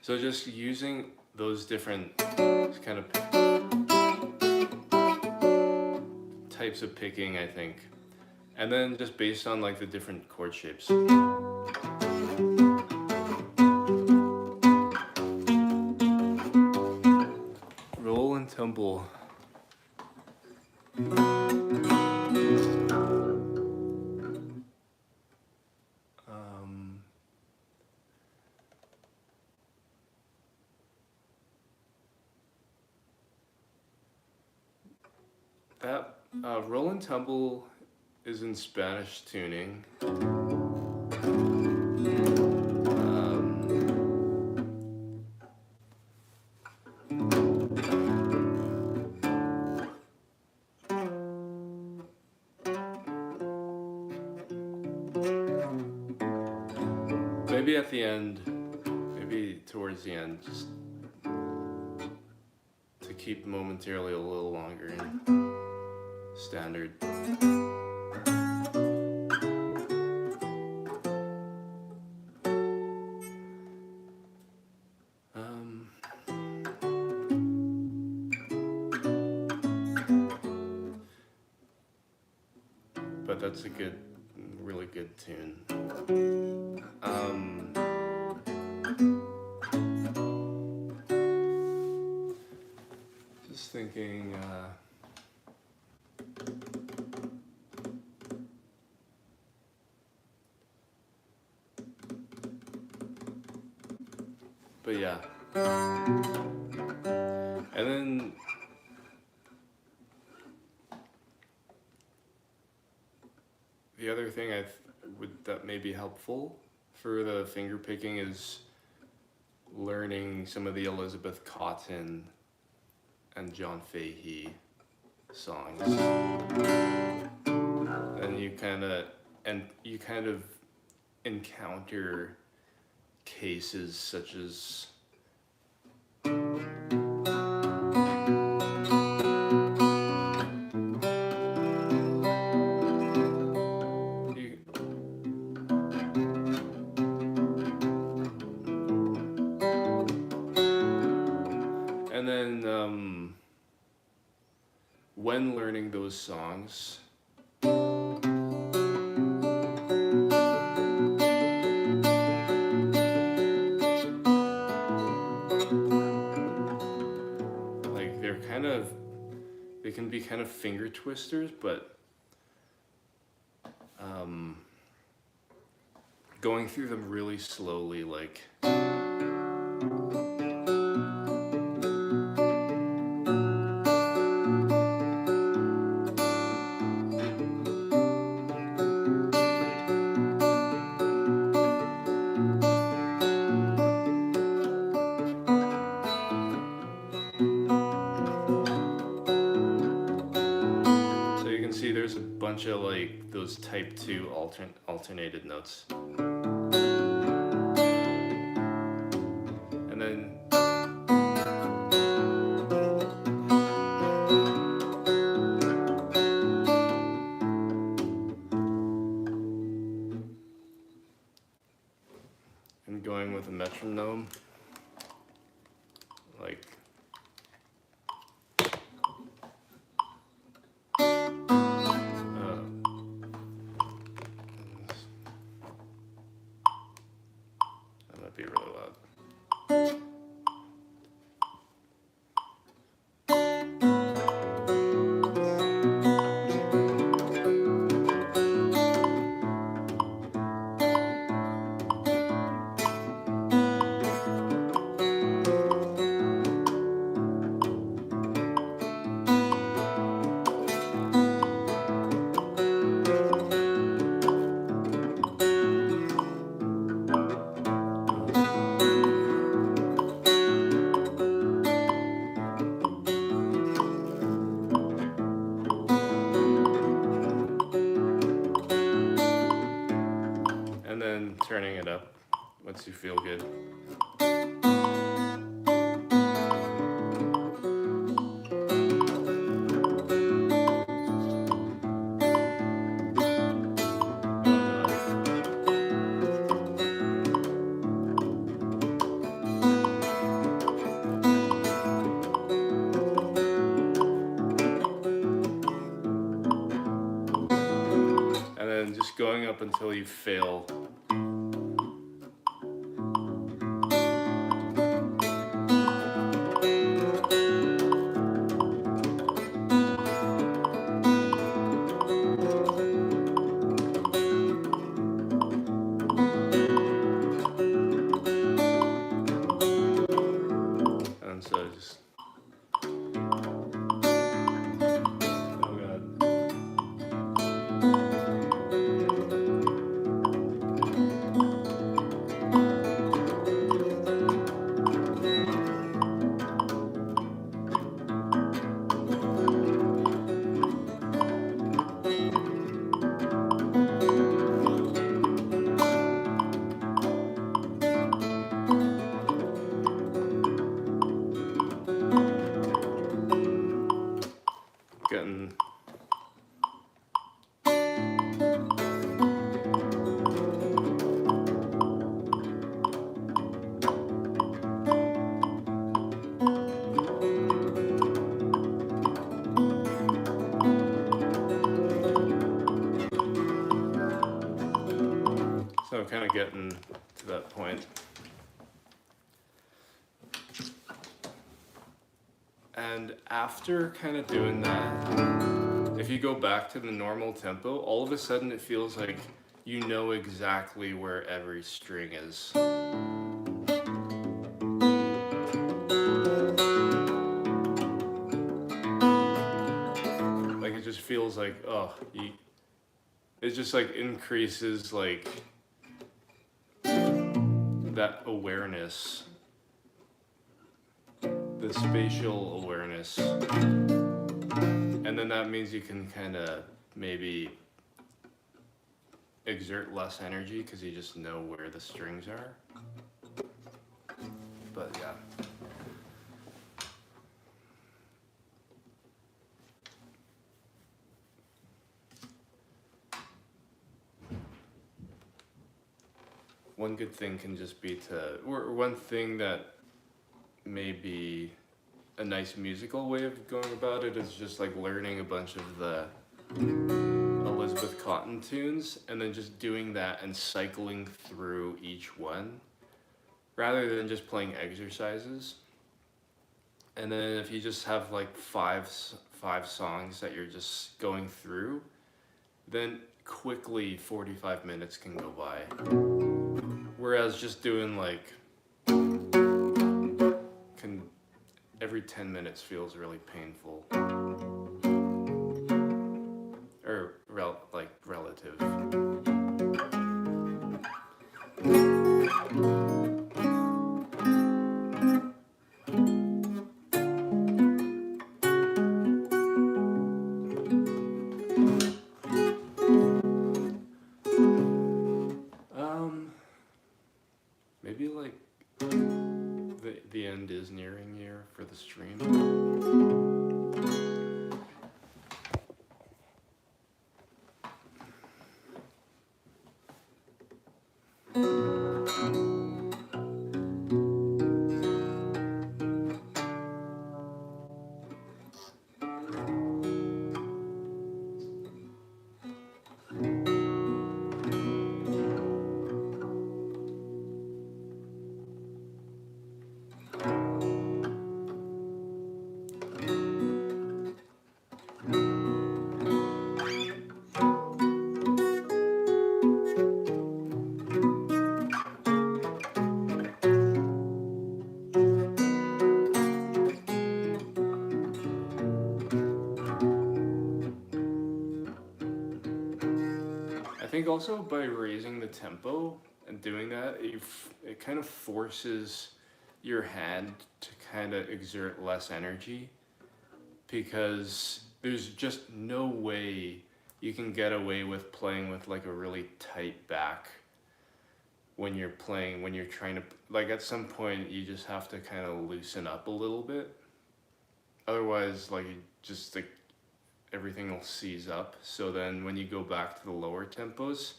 so just using those different kind of types of picking, I think, and then just based on like the different chord shapes. Roll and tumble. That roll and tumble is in Spanish tuning. Maybe at the end, maybe towards the end, just to keep momentarily a little longer in standard. But that's a good, really good tune. Just thinking, but yeah. And then the other thing that may be helpful for the finger picking is learning some of the Elizabeth Cotten and John Fahey songs. And you kind of encounter cases such as and then when learning those songs, like they can be kind of finger twisters, but going through them really slowly, like there's a bunch of like those type 2 alternated notes. And then and going with a metronome, like be really loud. And then turning it up once you feel good. And then just going up until you fail. And so just getting to that point. And after kind of doing that, if you go back to the normal tempo, all of a sudden it feels like you know exactly where every string is. Like it just feels like, oh, it just like increases like that awareness, the spatial awareness. And then that means you can kind of maybe exert less energy because you just know where the strings are. But yeah. One good thing can just be or one thing that may be a nice musical way of going about it is just like learning a bunch of the Elizabeth Cotten tunes and then just doing that and cycling through each one rather than just playing exercises. And then if you just have like five songs that you're just going through, then quickly 45 minutes can go by. Whereas just doing like every 10 minutes feels really painful. Or like relative. Maybe like the end is nearing here for the stream. I think also by raising the tempo and doing that, it kind of forces your hand to kind of exert less energy because there's just no way you can get away with playing with like a really tight back when you're trying to, like at some point you just have to kind of loosen up a little bit. Otherwise, like you just like everything will seize up. So then when you go back to the lower tempos,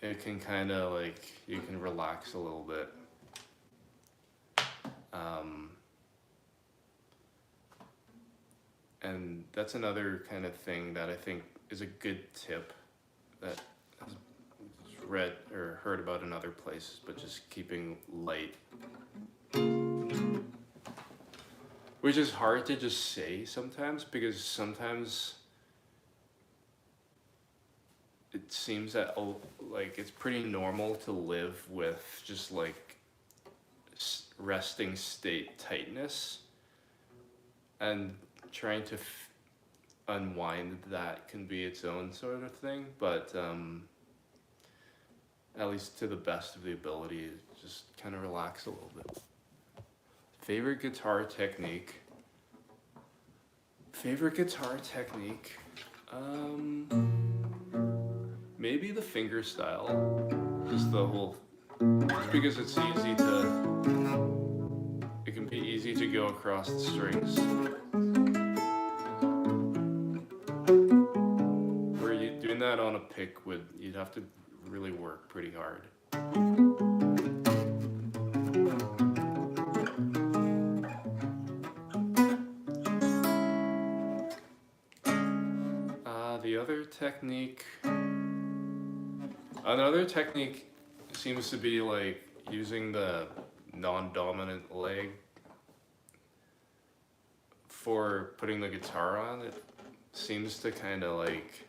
it can kind of like, you can relax a little bit. And that's another kind of thing that I think is a good tip that I've read or heard about in other places, but just keeping light. Which is hard to just say sometimes, because sometimes it seems that like it's pretty normal to live with just like resting state tightness, and trying to unwind that can be its own sort of thing, but at least to the best of the ability, just kind of relax a little bit. Favorite guitar technique? Maybe the finger style. Just because it's easy to, it can be easy to go across the strings. Where you doing that on a pick you'd have to really work pretty hard. Another technique seems to be like using the non-dominant leg for putting the guitar on. It seems to kind of like,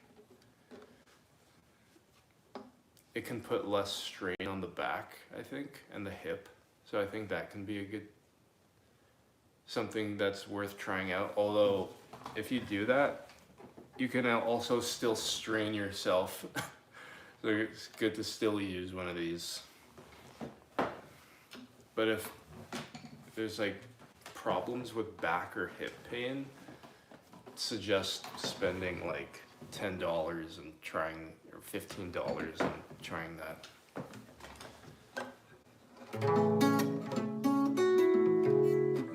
it can put less strain on the back, I think, and the hip. So I think that can be a good, something that's worth trying out. Although if you do that, you can also still strain yourself. So it's good to still use one of these. But if there's like problems with back or hip pain, suggest spending like $10 and trying, or $15 and trying that.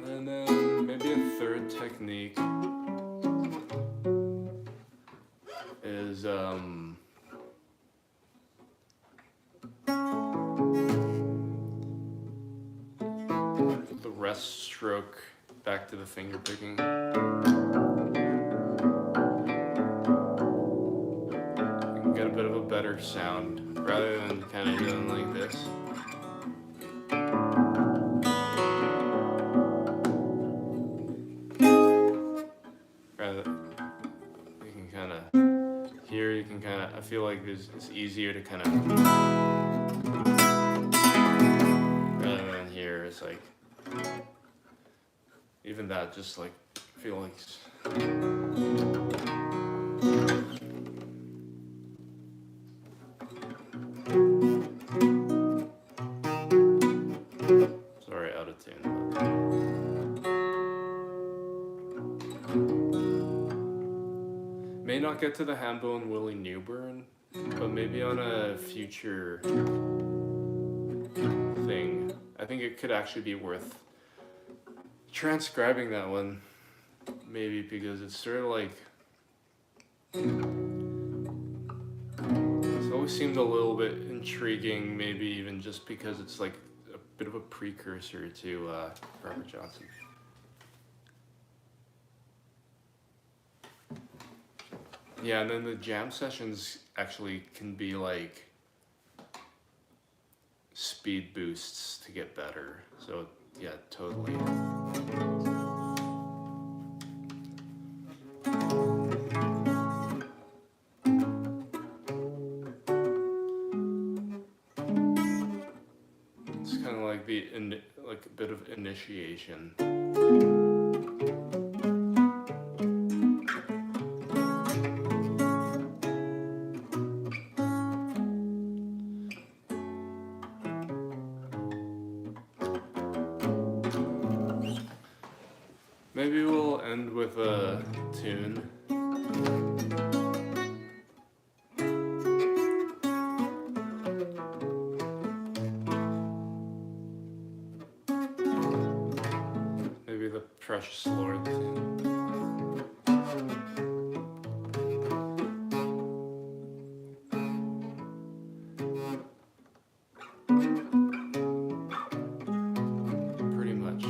And then maybe a third technique is the rest stroke back to the finger picking. You can get a bit of a better sound rather than kind of doing like this. Rather, you can kind of, here you can kind of, I feel like it's easier to kind of, rather than here, it's like, even that, just like, I feel like, sorry, out of tune. May not get to the Hambone Willie Newburn, but maybe on a future thing. I think it could actually be worth transcribing that one, maybe, because it's sort of like, it's always seemed a little bit intriguing, maybe even just because it's like a bit of a precursor to Robert Johnson. Yeah, and then the jam sessions actually can be like speed boosts to get better. So yeah, totally. It's kind of like like a bit of initiation. Maybe we'll end with a tune. Maybe the Precious Lord tune. Pretty much.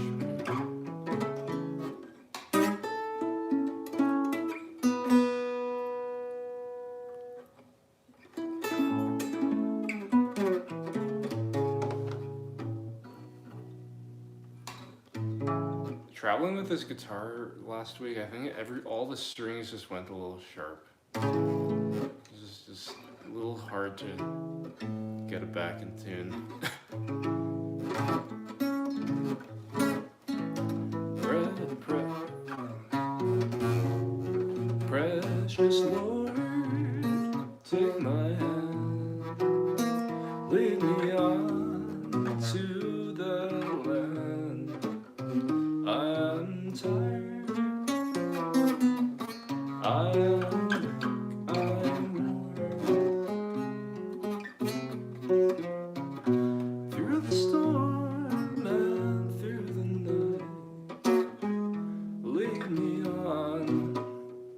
Traveling with this guitar last week, I think all the strings just went a little sharp. It was just a little hard to get it back in tune. Precious Lord, take my hand, lead me on to the land. I'm tired, I'm worn. Through the storm and through the night, lead me on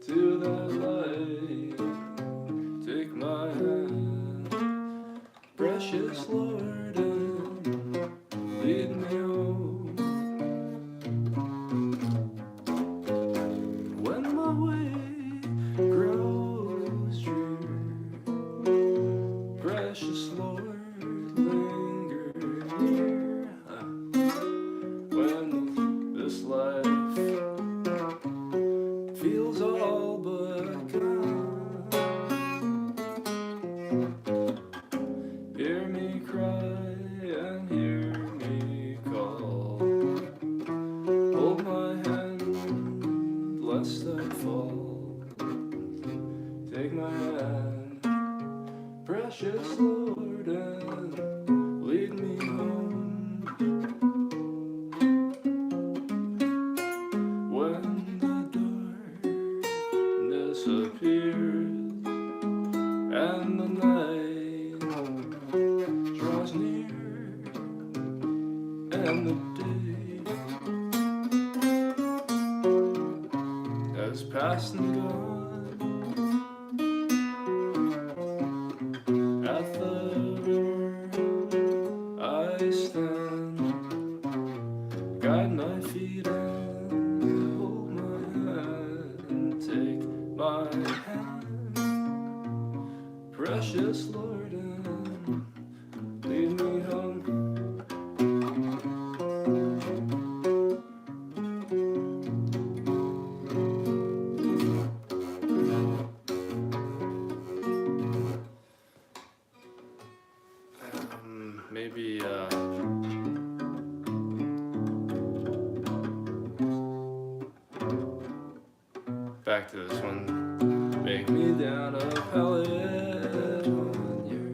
to the light. Take my hand, precious Lord, and lead me home. When my way grows drear, precious Lord, and the day has passed and gone. At the river I stand, guide my feet and hold my hand, take my hand, precious Lord, and lead me home. Maybe back to this one. Make me down a pallet on your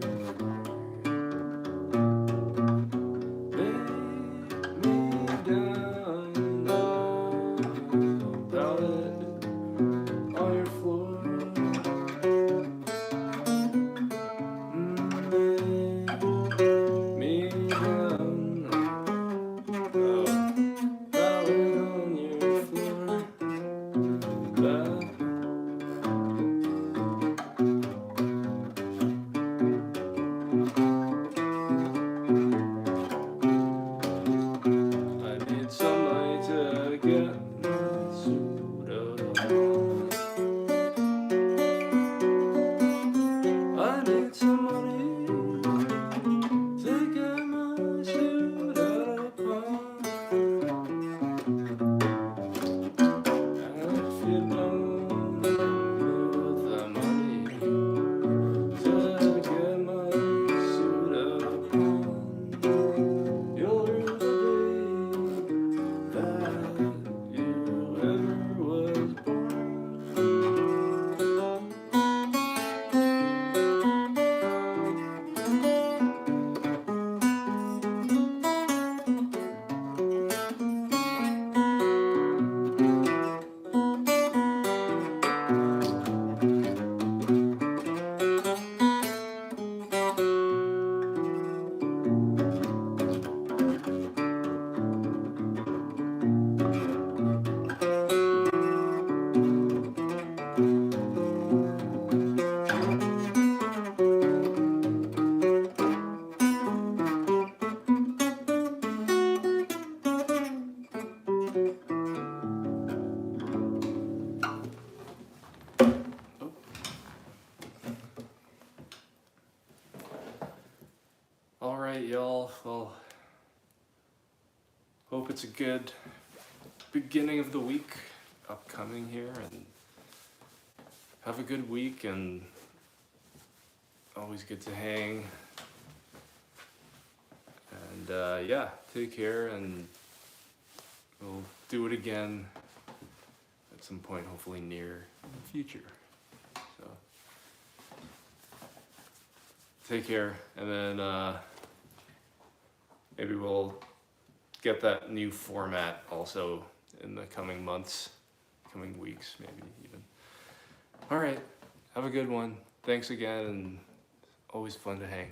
make me down a pallet on your floor. Make me down a pallet on your floor. I need some money to get my suit on. I need some money to get my suit on. And if you don't have the money to get my suit on, you'll lose the day that you ever was born. All right, y'all. Well, hope it's a good beginning of the week upcoming here, and have a good week, and always good to hang. And yeah, take care, and we'll do it again at some point, hopefully near the future. So take care, and then maybe we'll get that new format also in the coming months, coming weeks, maybe even. All right, have a good one. Thanks again, and always fun to hang.